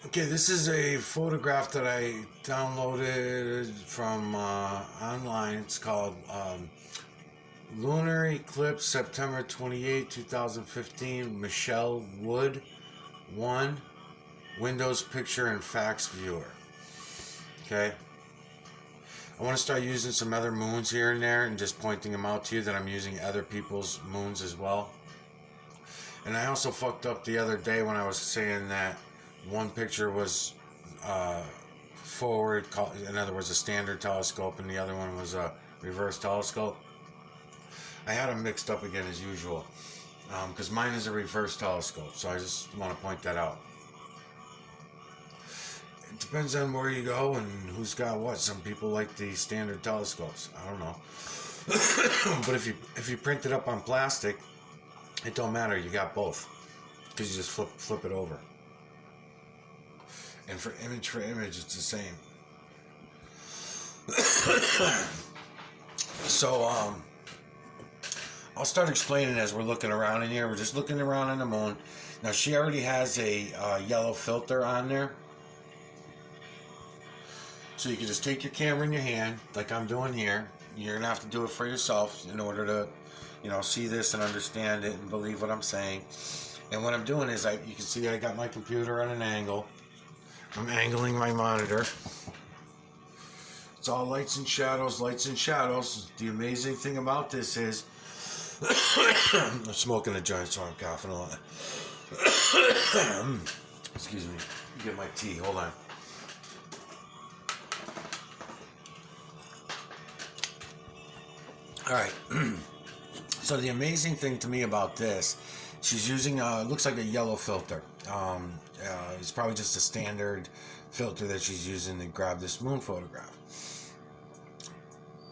Okay, this is a photograph that I downloaded from online. It's called Lunar Eclipse September 28, 2015. Michelle Wood 1 Windows Picture and Fax Viewer. Okay. I want to start using some other moons here and there and just pointing them out to you that I'm using other people's moons as well. And I also fucked up the other day when I was saying that one picture was forward, in other words, a standard telescope, and the other one was a reverse telescope. I had them mixed up again as usual because mine is a reverse telescope, so I just want to point that out. It depends on where you go and who's got what. Some people like the standard telescopes. I don't know. But if you print it up on plastic, it don't matter. You got both because you just flip it over. And for image, it's the same. So, I'll start explaining as we're looking around in here. We're just looking around on the moon. Now, she already has a yellow filter on there. So you can just take your camera in your hand, like I'm doing here. You're going to have to do it for yourself in order to, see this and understand it and believe what I'm saying. And what I'm doing is, you can see I got my computer on an angle. I'm angling my monitor. It's all lights and shadows, lights and shadows. The amazing thing about this is, I'm smoking a joint, so I'm coughing a lot. Excuse me. Get my tea. Hold on. All right. So the amazing thing to me about this, she's using looks like a yellow filter. It's probably just a standard filter that she's using to grab this moon photograph.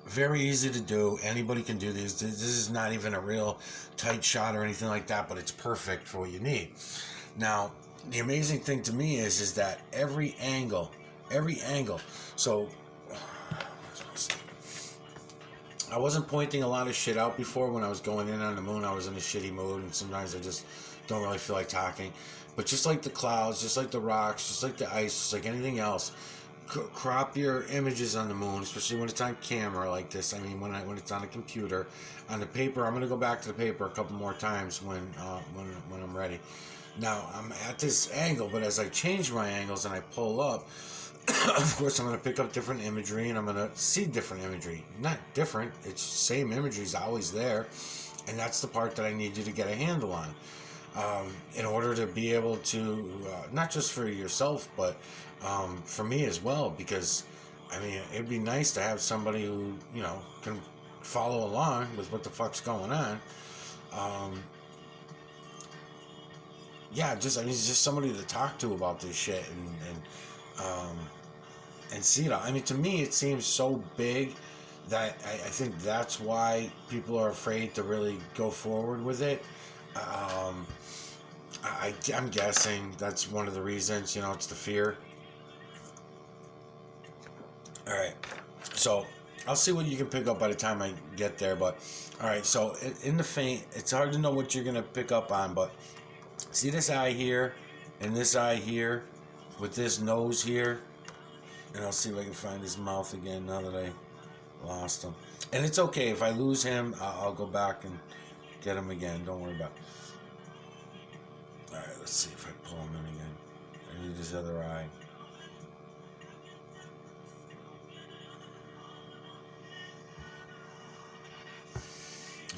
Very easy to do. Anybody can do these. This is not even a real tight shot or anything like that, but it's perfect for what you need. Now, the amazing thing to me is that every angle. So, I wasn't pointing a lot of shit out before when I was going in on the moon. I was in a shitty mood, and sometimes I just don't really feel like talking. But just like the clouds, just like the rocks, just like the ice, just like anything else, crop your images on the moon, especially when it's on camera like this. I mean, when it's on a computer, on the paper. I'm gonna go back to the paper a couple more times when I'm ready. Now I'm at this angle, but as I change my angles and I pull up, of course I'm gonna pick up different imagery and I'm gonna see different imagery. Not different; it's same imagery is always there, and that's the part that I need you to get a handle on. In order to be able to, not just for yourself, but for me as well, because, I mean, it'd be nice to have somebody who, can follow along with what the fuck's going on. It's just somebody to talk to about this shit and see it all. I mean, to me, it seems so big that I think that's why people are afraid to really go forward with it. I'm guessing that's one of the reasons, it's the fear. Alright, so I'll see what you can pick up by the time I get there, but alright, so in the faint, it's hard to know what you're going to pick up on, but see this eye here, and this eye here, with this nose here, and I'll see if I can find his mouth again now that I lost him. And it's okay, if I lose him, I'll go back and get him again, don't worry about it. Alright, let's see if I pull him in again. I need his other eye.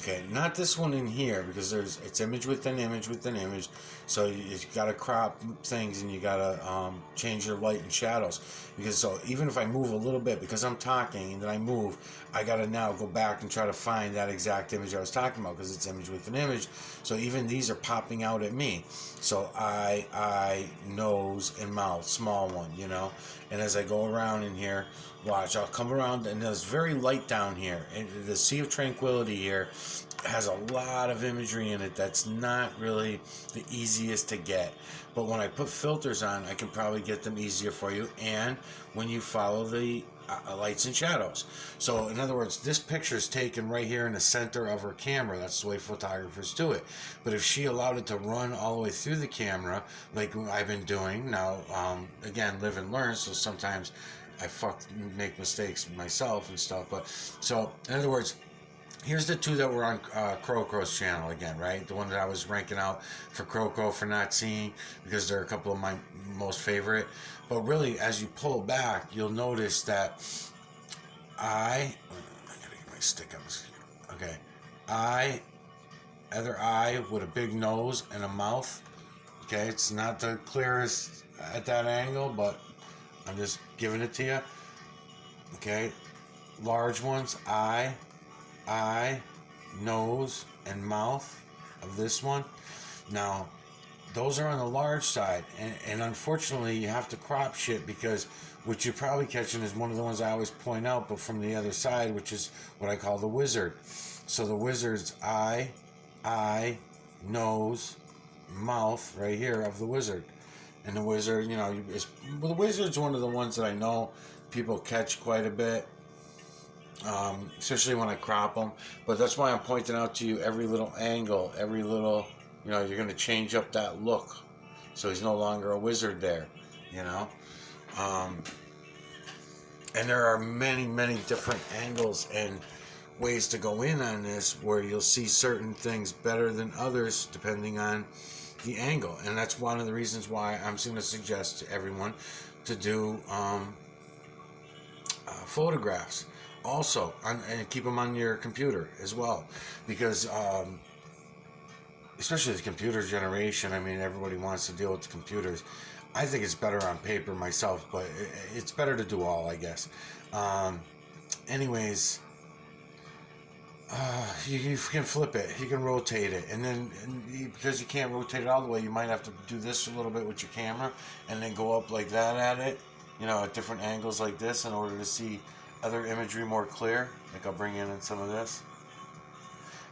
Okay, not this one in here, because it's image within image within image. So you gotta crop things and you gotta change your light and shadows. Because so even if I move a little bit, because I'm talking and then I move, I gotta now go back and try to find that exact image I was talking about, because it's image within image. So even these are popping out at me. So eye, nose, and mouth, small one, And as I go around in here, watch, I'll come around, and there's very light down here. And the Sea of Tranquility here has a lot of imagery in it that's not really the easiest to get. But when I put filters on, I can probably get them easier for you. And when you follow the lights and shadows. So in other words, this picture is taken right here in the center of her camera. That's the way photographers do it. But if she allowed it to run all the way through the camera, like I've been doing now, again, live and learn. So sometimes I make mistakes myself and stuff. But so in other words, here's the two that were on Crow's channel again, right? The one that I was ranking out for Crow for not seeing, because they're a couple of my most favorite. But really, as you pull back, you'll notice that I gotta get my stick on this. Okay, other eye with a big nose and a mouth. Okay, it's not the clearest at that angle, but I'm just giving it to you. Okay, large ones, eye, nose, and mouth of this one. Now, those are on the large side, and unfortunately, you have to crop shit, because what you're probably catching is one of the ones I always point out, but from the other side, which is what I call the wizard. So the wizard's eye, nose, mouth right here of the wizard. And the wizard, you know, the wizard's one of the ones that I know people catch quite a bit. Especially when I crop them. But that's why I'm pointing out to you every little angle, every little, you know, you're going to change up that look. So he's no longer a wizard there, you know. And there are many, many different angles and ways to go in on this, where you'll see certain things better than others depending on the angle. And that's one of the reasons why I'm going to suggest to everyone to do photographs. Also, and keep them on your computer as well, because especially the computer generation, I mean, everybody wants to deal with the computers. I think it's better on paper myself, but it's better to do all, I guess. Anyways, you can flip it, you can rotate it, and then because you can't rotate it all the way, you might have to do this a little bit with your camera, and then go up like that at it, you know, at different angles like this, in order to see other imagery more clear. Like I'll bring in some of this.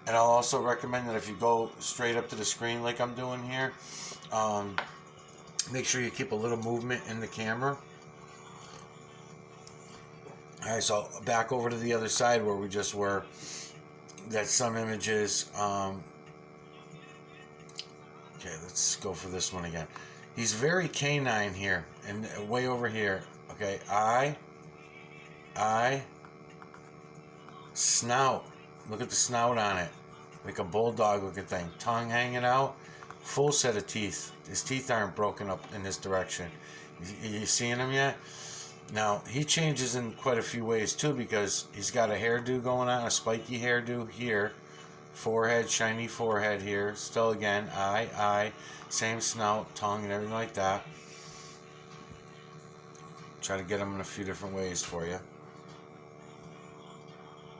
And I'll also recommend that if you go straight up to the screen like I'm doing here, make sure you keep a little movement in the camera. Alright, so back over to the other side where we just were. That's some images. Okay, let's go for this one again. He's very canine here, and way over here. Okay, eye, snout. Look at the snout on it, like a bulldog looking thing. Tongue hanging out, full set of teeth. His teeth aren't broken up in this direction. You seeing him yet? Now, he changes in quite a few ways too, because he's got a hairdo going on, a spiky hairdo here, forehead, shiny forehead here, still again, eye, same snout, tongue, and everything like that. Try to get him in a few different ways for you.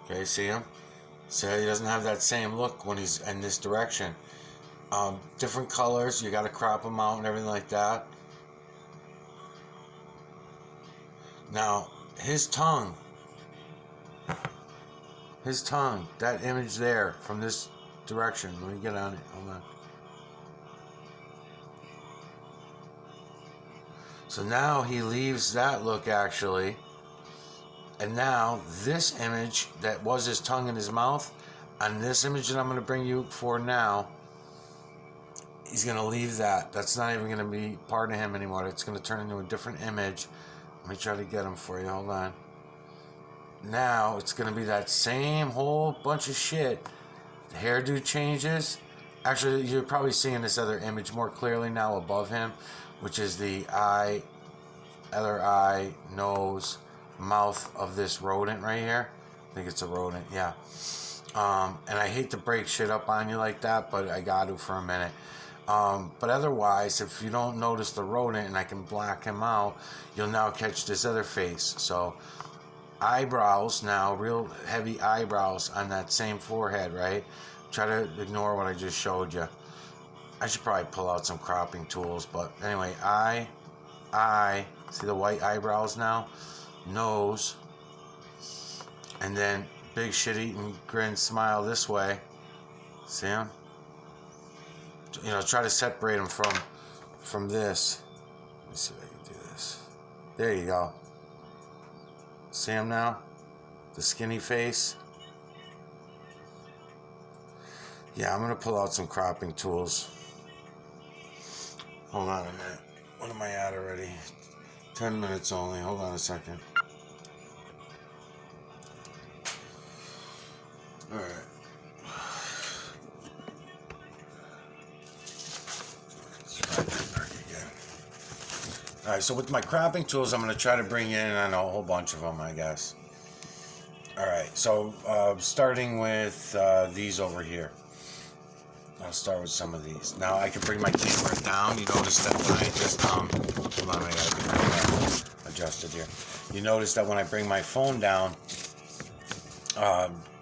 Okay, see him? See how he doesn't have that same look when he's in this direction. Different colors, you got to crop them out and everything like that. Now, his tongue, that image there from this direction. Let me get on it. Hold on. So now he leaves that look actually. And now this image that was his tongue in his mouth, on this image that I'm going to bring you for now, he's going to leave that. That's not even going to be part of him anymore. It's going to turn into a different image. Let me try to get him for you. Hold on. Now it's going to be that same whole bunch of shit. The hairdo changes. Actually, you're probably seeing this other image more clearly now above him, which is the eye, other eye, nose, mouth of this rodent right here. I think it's a rodent, yeah. And I hate to break shit up on you like that, but I got to for a minute. But otherwise, if you don't notice the rodent and I can black him out, you'll now catch this other face. So eyebrows now, real heavy eyebrows on that same forehead, right? Try to ignore what I just showed you. I should probably pull out some cropping tools, but anyway, eye, see the white eyebrows now? Nose, and then big shit-eating grin smile this way. See him? You know, try to separate them from this. Let me see if I can do this. There you go. See him now? The skinny face. Yeah, I'm gonna pull out some cropping tools. Hold on a minute. What am I at already? 10 minutes only. Hold on a second. Alright. Alright, so with my cropping tools, I'm going to try to bring in on a whole bunch of them, I guess. Alright, so starting with these over here. I'll start with some of these. Now I can bring my camera down. You notice that when I just, hold on, I gotta get that adjusted here. You notice that when I bring my phone down,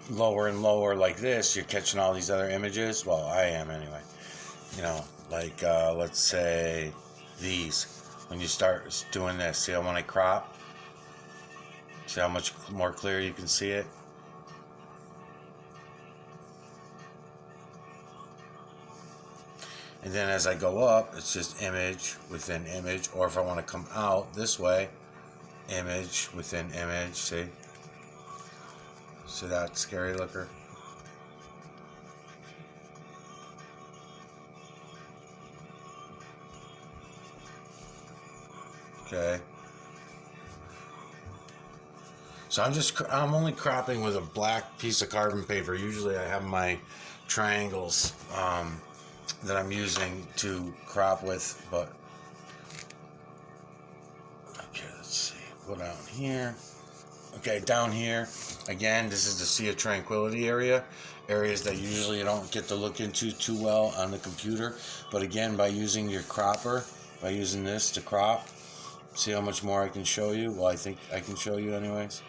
lower and lower like this, you're catching all these other images. Well, I am anyway. You know, like, let's say these. When you start doing this, see how when I crop? See how much more clear you can see it? And then as I go up, it's just image within image. Or if I want to come out this way, image within image. See? See that scary looker? Okay. So I'm only cropping with a black piece of carbon paper. Usually I have my triangles that I'm using to crop with, but okay, let's see. Go down here. Okay, down here, again, this is the Sea of Tranquility area. Areas that usually you don't get to look into too well on the computer. But again, by using your cropper, by using this to crop, see how much more I can show you? Well, I think I can show you anyways.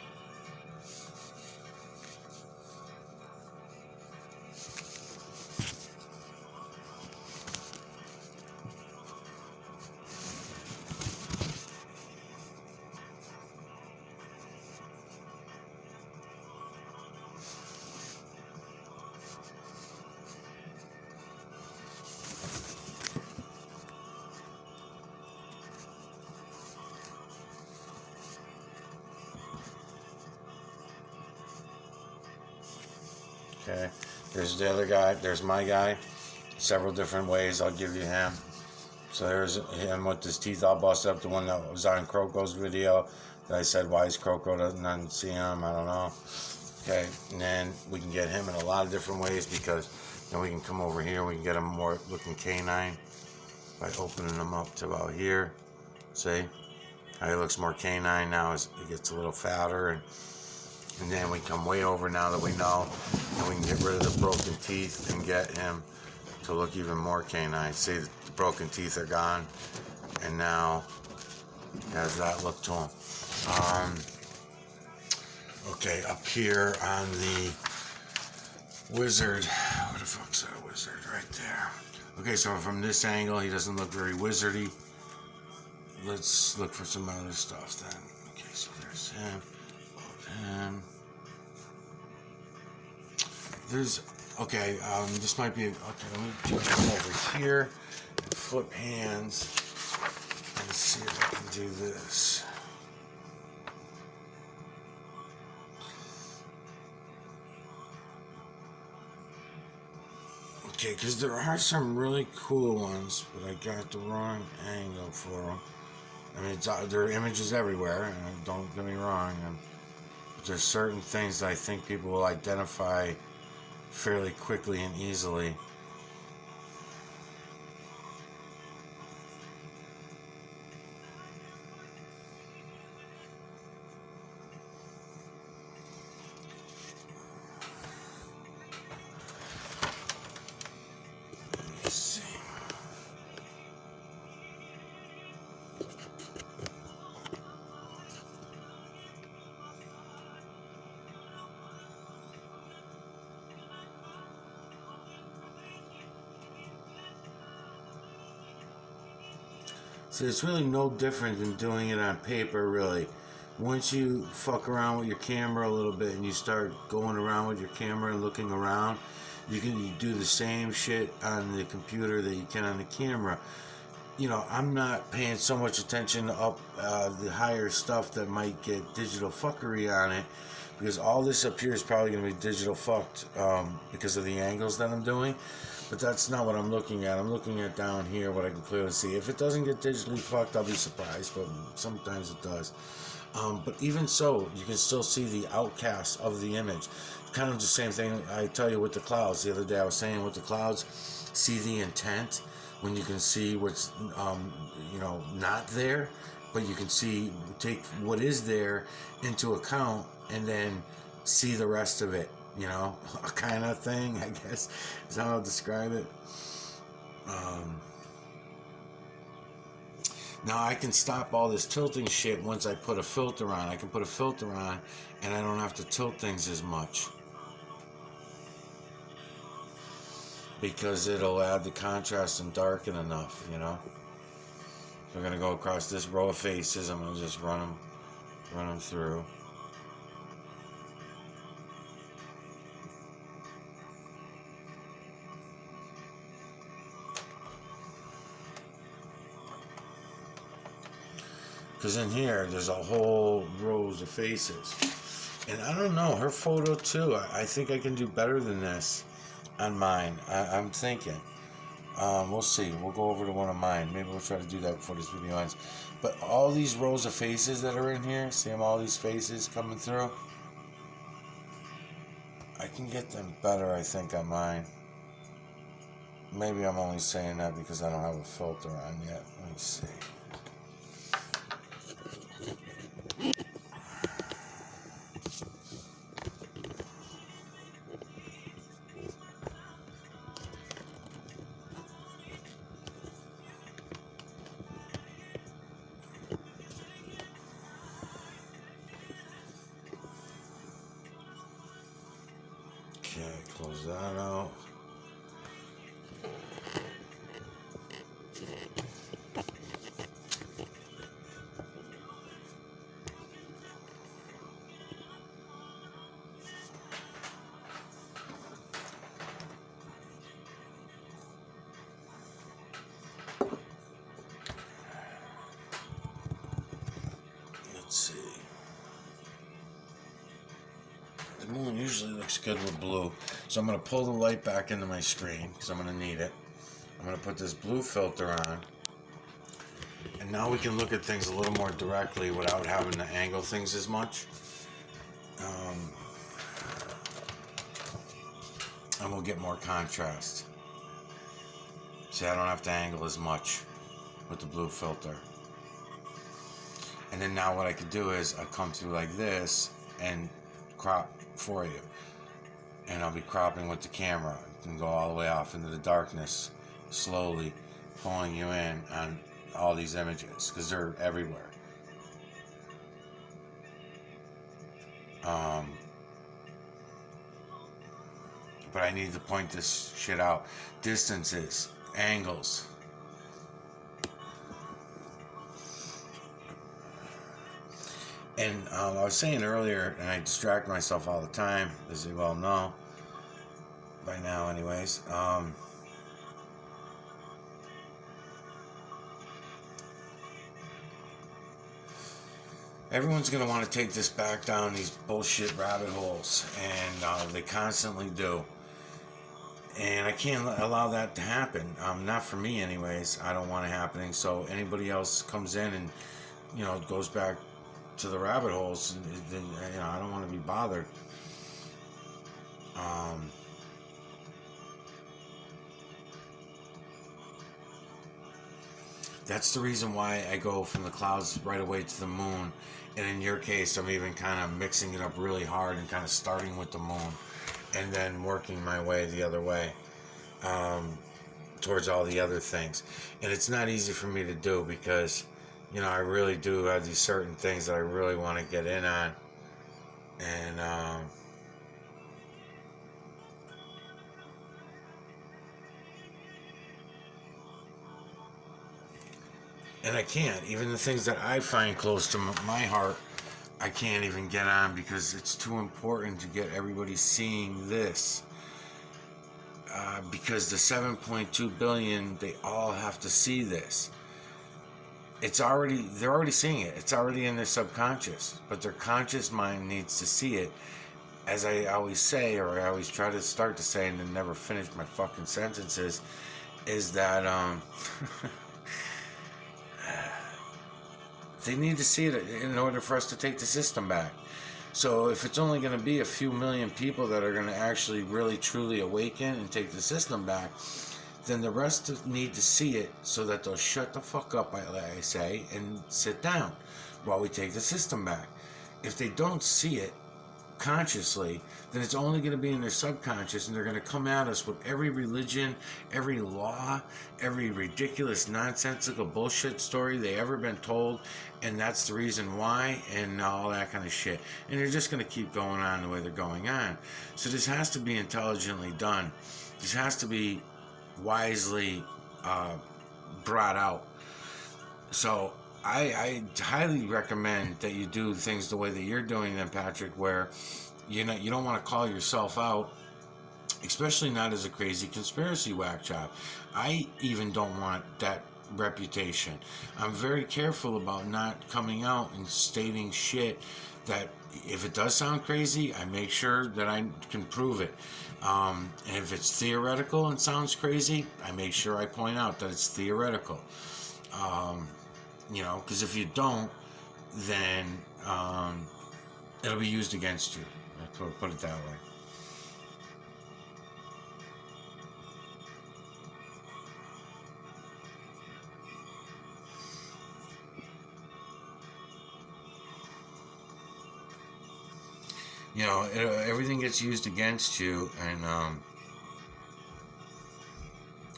Okay, there's the other guy, there's my guy. Several different ways I'll give you him. So there's him with his teeth all busted up, the one that was on Croco's video that I said, why is Croco doesn't see him? I don't know. Okay, and then we can get him in a lot of different ways, because then we can come over here, we can get him more looking canine by opening him up to about here. See how he looks more canine now as he gets a little fatter, and then we come way over now that we know, and we can get rid of the broken teeth and get him to look even more canine. See, the broken teeth are gone, and now he has that look to him. Okay, up here on the wizard, where the fuck's that wizard? Right there. Okay, so from this angle, he doesn't look very wizardy. Let's look for some other stuff then. Okay, so there's him. And there's, okay, this might be, okay, let me come over here and flip hands and see if I can do this. Okay, because there are some really cool ones, but I got the wrong angle for them. I mean, there are images everywhere, and don't get me wrong, but there's certain things that I think people will identify fairly quickly and easily. Let's see. So it's really no different than doing it on paper, really. Once you fuck around with your camera a little bit and you start going around with your camera and looking around, you can do the same shit on the computer that you can on the camera. I'm not paying so much attention up the higher stuff that might get digital fuckery on it, because all this up here is probably going to be digital fucked because of the angles that I'm doing. But that's not what I'm looking at. I'm looking at down here what I can clearly see. If it doesn't get digitally fucked, I'll be surprised, but sometimes it does. But even so, you can still see the outcast of the image. Kind of the same thing I tell you with the clouds. The other day I was saying with the clouds, see the intent when you can see what's not there, but you can take what is there into account and then see the rest of it. A kind of thing, I guess is how I'll describe it. Now I can stop all this tilting shit once I put a filter on. I can put a filter on and I don't have to tilt things as much, because it'll add the contrast and darken enough, We're going to go across this row of faces. I'm going to just run them through. Because in here, there's a whole rows of faces. And I don't know, her photo too. I think I can do better than this on mine. I'm thinking. We'll see. We'll go over to one of mine. Maybe we'll try to do that before this video ends. But all these rows of faces that are in here, see them, all these faces coming through? I can get them better, I think, on mine. Maybe I'm only saying that because I don't have a filter on yet. Let me see. Okay, close that out. Let's see. The moon usually looks good with blue. So I'm going to pull the light back into my screen because I'm going to need it. I'm going to put this blue filter on. And now we can look at things a little more directly without having to angle things as much. And we'll get more contrast. See, I don't have to angle as much with the blue filter. And then now what I could do is I come through like this and crop for you. And I'll be cropping with the camera. You can go all the way off into the darkness, slowly pulling you in on all these images because they're everywhere. But I need to point this shit out. Distances, angles. And I was saying earlier, and I distract myself all the time, as you well know, by now anyways, everyone's going to want to take this back down these bullshit rabbit holes, and they constantly do. And I can't allow that to happen. Not for me anyways. I don't want it happening. So anybody else comes in and, goes back to the rabbit holes, and I don't want to be bothered. That's the reason why I go from the clouds right away to the moon. And in your case, I'm even kind of mixing it up really hard and kind of starting with the moon and then working my way the other way towards all the other things. And it's not easy for me to do because, I really do have these certain things that I really want to get in on. And I can't. Even the things that I find close to my heart, I can't even get on because it's too important to get everybody seeing this. Because the 7.2 billion, they all have to see this. they're already seeing it. It's already in their subconscious, but their conscious mind needs to see it. As I always say, or I always try to start to say and then never finish my fucking sentences, is that they need to see it in order for us to take the system back. So if it's only going to be a few million people that are going to actually really truly awaken and take the system back, then the rest need to see it so that they'll shut the fuck up, like I say, and sit down while we take the system back. If they don't see it consciously, then it's only going to be in their subconscious, and they're going to come at us with every religion, every law, every ridiculous, nonsensical bullshit story they ever been told, and that's the reason why, and all that kind of shit. And they're just going to keep going on the way they're going on. So this has to be intelligently done. This has to be wisely brought out. So I highly recommend that you do things the way that you're doing them, Patrick, where you don't want to call yourself out, especially not as a crazy conspiracy whack job. I even don't want that reputation. I'm very careful about not coming out and stating shit that, if it does sound crazy, I make sure that I can prove it. And if it's theoretical and sounds crazy, I make sure I point out that it's theoretical. Because if you don't, then it'll be used against you. I'll put it that way. Everything gets used against you, and I'm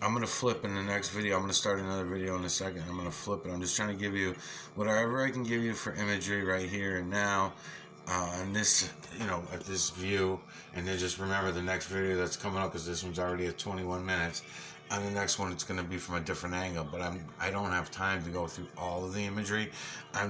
going to flip in the next video. I'm going to start another video in a second. I'm going to flip it. I'm just trying to give you whatever I can give you for imagery right here and now, and this, at this view. And then just remember the next video that's coming up, because this one's already at 21 minutes. On the next one, it's going to be from a different angle, but I don't have time to go through all of the imagery. I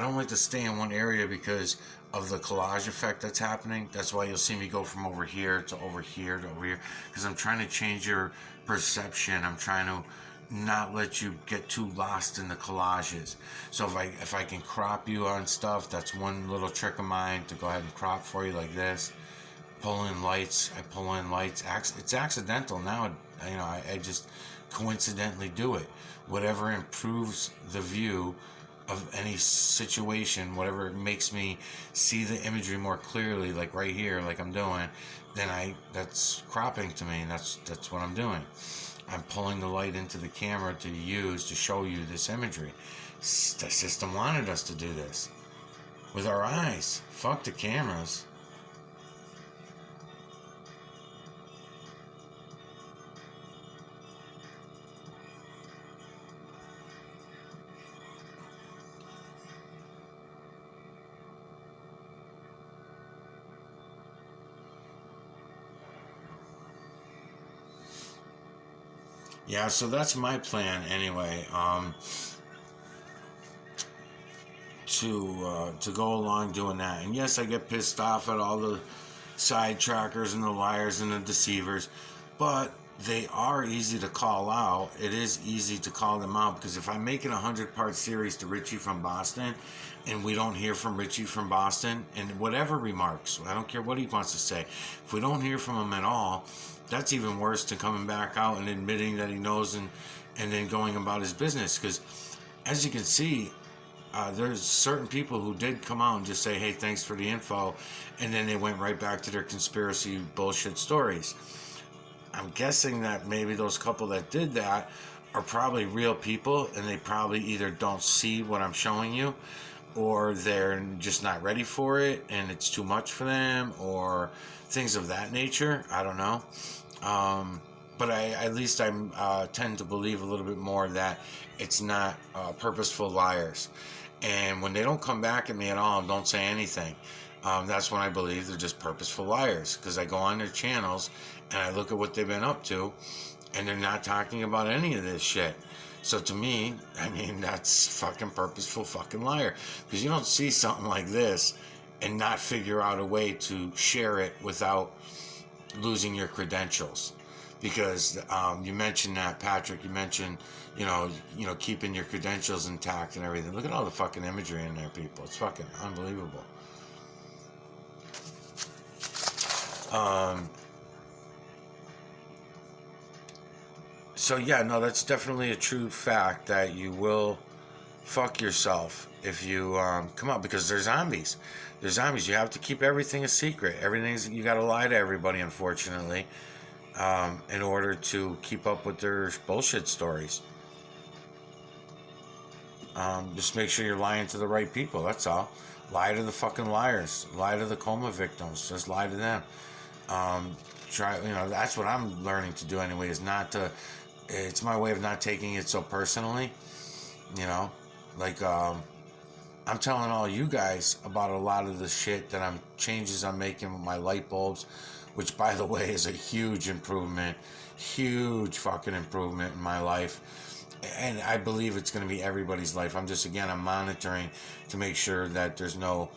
don't like to stay in one area because of the collage effect that's happening. That's why you'll see me go from over here to over here to over here, because I'm trying to change your perception. I'm trying to not let you get too lost in the collages. So if I can crop you on stuff, that's one little trick of mine, to go ahead and crop for you like this. Pull in lights. I pull in lights. It's accidental now. I just coincidentally do it. Whatever improves the view of any situation, whatever makes me see the imagery more clearly, like right here, like I'm doing, then that's cropping to me, and that's what I'm doing. I'm pulling the light into the camera to use to show you this imagery. The system wanted us to do this with our eyes. Fuck the cameras. Yeah, so that's my plan anyway. To go along doing that. And yes, I get pissed off at all the sidetrackers and the liars and the deceivers, but they are easy to call out. It is easy to call them out, because if I'm making a 100-part series to Richie from Boston, and we don't hear from Richie from Boston, and whatever remarks, I don't care what he wants to say, if we don't hear from him at all, that's even worse than coming back out and admitting that he knows, and then going about his business. Because as you can see, there's certain people who did come out and just say, hey, thanks for the info, and then they went right back to their conspiracy bullshit stories. I'm guessing that maybe those couple that did that are probably real people, and they probably either don't see what I'm showing you, or they're just not ready for it and it's too much for them, or things of that nature. I don't know. But at least I tend to believe a little bit more that it's not purposeful liars. And when they don't come back at me at all and don't say anything, that's when I believe they're just purposeful liars, because I go on their channels and I look at what they've been up to, and they're not talking about any of this shit. So to me, that's fucking purposeful fucking liar, because you don't see something like this and not figure out a way to share it without losing your credentials. because you mentioned that, Patrick. You mentioned, keeping your credentials intact and everything. Look at all the fucking imagery in there, people. It's fucking unbelievable. So yeah, no, that's definitely a true fact that you will fuck yourself if you come out, because they're zombies. They're zombies. You have to keep everything a secret. Everything's, you got to lie to everybody, unfortunately, in order to keep up with their bullshit stories. Just make sure you're lying to the right people. That's all. Lie to the fucking liars. Lie to the coma victims. Just lie to them. Try. That's what I'm learning to do anyway. Is not to. It's my way of not taking it so personally. Like I'm telling all you guys about a lot of the shit that changes I'm making with my light bulbs, which by the way is a huge improvement, huge fucking improvement in my life. And I believe it's going to be everybody's life. I'm monitoring to make sure that there's no,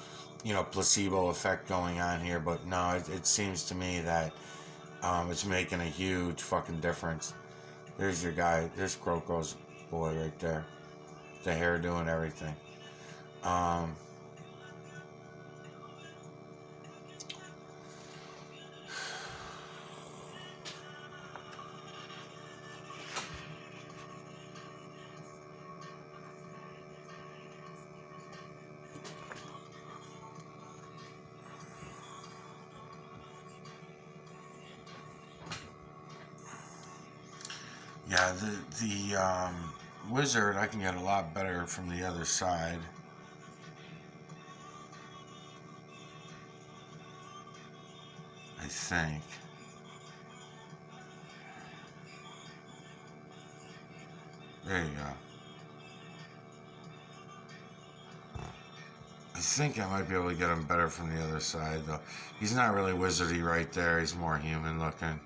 placebo effect going on here. But no, it seems to me that it's making a huge fucking difference. There's your guy. There's Croco's boy right there. The hairdo and everything. Yeah, the wizard I can get a lot better from the other side. I think. There you go. I think I might be able to get him better from the other side, though. He's not really wizardy right there. He's more human looking.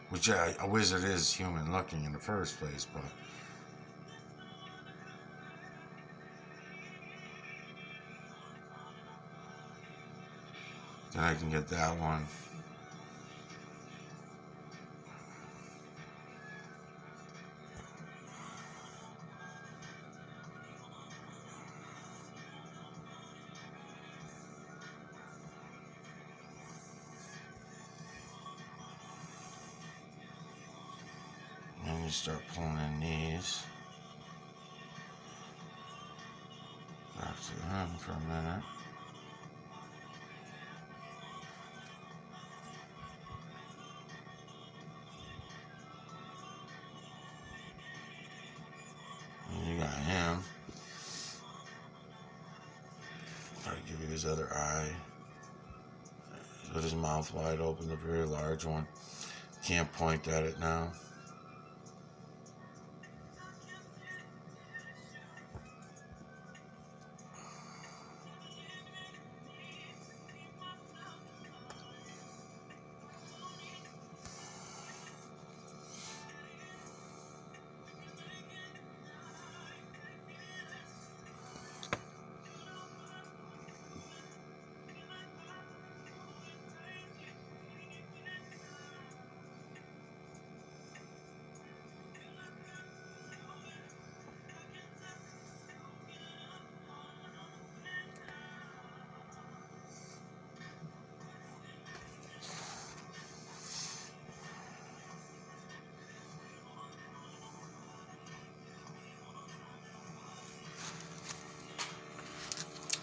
Which a wizard is human looking in the first place, but then I can get that one. And you start pulling in these. Back to him for a minute. And you got him. Try to give you his other eye. With his mouth wide open, the very large one. Can't point at it now.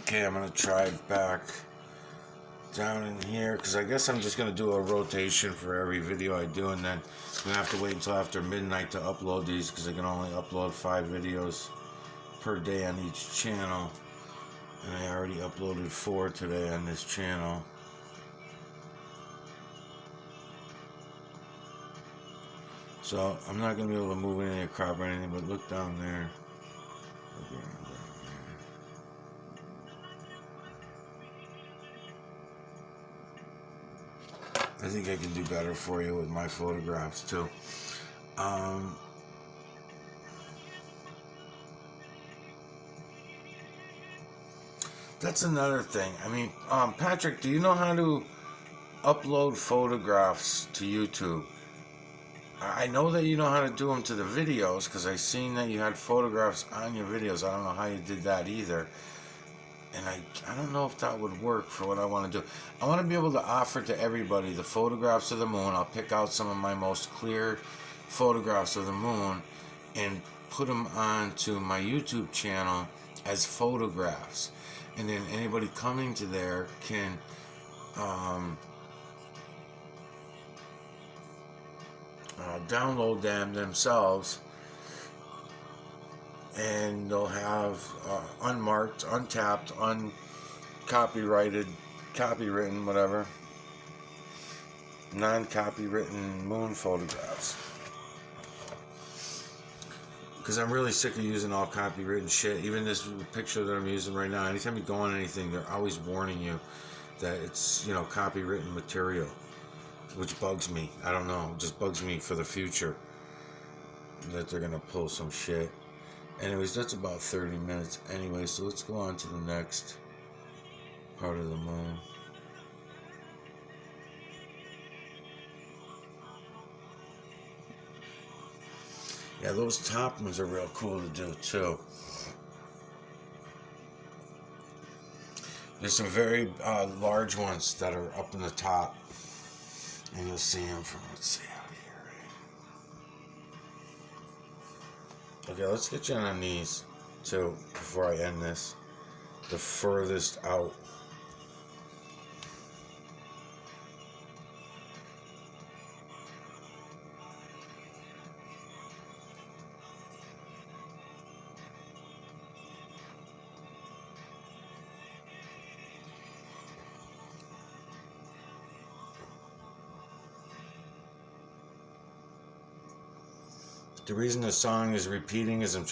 Okay, I'm gonna try back down in here because I guess I'm just gonna do a rotation for every video I do, and then I'm gonna have to wait until after midnight to upload these because I can only upload 5 videos per day on each channel, and I already uploaded 4 today on this channel. So I'm not gonna be able to move any of the crop or anything, but look down there. Look down there. I think I can do better for you with my photographs too. That's another thing. I mean, Patrick, do you know how to upload photographs to YouTube? I know that you know how to do them to the videos because I seen that you had photographs on your videos. I don't know how you did that either. And I don't know if that would work for what I want to do. I want to be able to offer to everybody the photographs of the moon. I'll pick out some of my most clear photographs of the moon and put them onto my YouTube channel as photographs. And then anybody coming to there can download them themselves, and they'll have unmarked, untapped, uncopyrighted, copywritten, whatever, non-copywritten moon photographs. Because I'm really sick of using all copywritten shit. Even this picture that I'm using right now, anytime you go on anything, they're always warning you that it's, copywritten material, which bugs me. I don't know, it just bugs me for the future that they're gonna pull some shit. Anyways, that's about 30 minutes anyway, so let's go on to the next part of the moon. Yeah, those top ones are real cool to do too. There's some very large ones that are up in the top, and you'll see them from, let's see out here. Okay, let's get you on these too before I end this. The furthest out. The reason the song is repeating is I'm